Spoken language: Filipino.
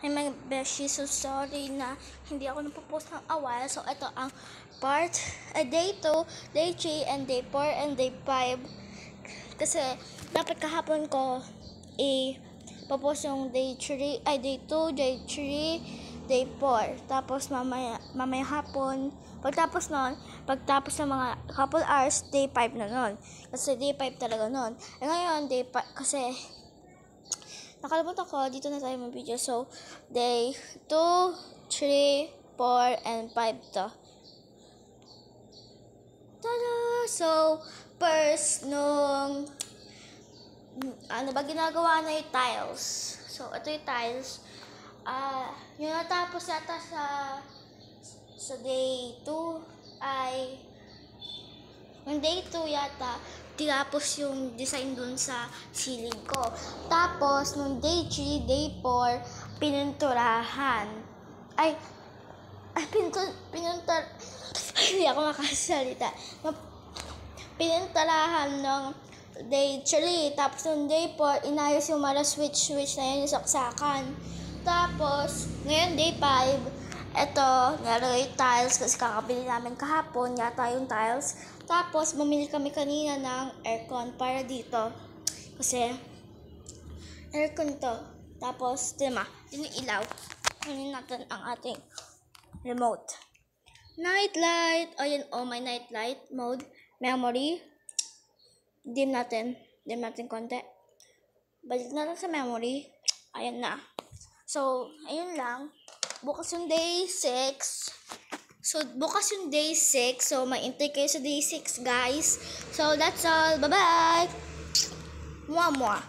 Ay mga beshi, so sorry na hindi ako napopost ng awal. So ito ang part, day 2, day 3, and day 4, and day 5. Kasi dapat kahapon ko popost yung day 3, day 2, day 3, day 4. Tapos mamaya hapon, pagtapos ng mga couple hours, day 5 na nun. Kasi day 5 talaga nun. Ngayon, day 5, kasi nakalimutan ko, dito na tayo mag-video. So, day 2, 3, 4, and 5 to. Tada! So, first, ano ba ginagawa na yung tiles. So, ito yung tiles. Yung natapos yata sa day 2 ay, yung day 2 yata, tinapos yung design dun sa ceiling ko. Tapos, nung day 3, day 4, pininturahan. Hindi ako makasalita. Pininturahan ng day 3. Tapos, nung day 4, inayos yung mga switch na yun, yung saksakan. Tapos, ngayon day 5, eto, nalagay yung tiles kasi kakabili namin kahapon yata yung tiles. Tapos, bumili kami kanina ng aircon para dito. Kasi, aircon to. Tapos, yun yung ilaw. Kunin natin ang ating remote. Night light. Ayan, may night light mode. Memory. Dim natin konti. Balik natin sa memory. Ayan na. So, ayun lang. Bukas yung day 6. So, maintay kayo sa day 6, guys. So, that's all. Bye-bye! Mwah, mwah.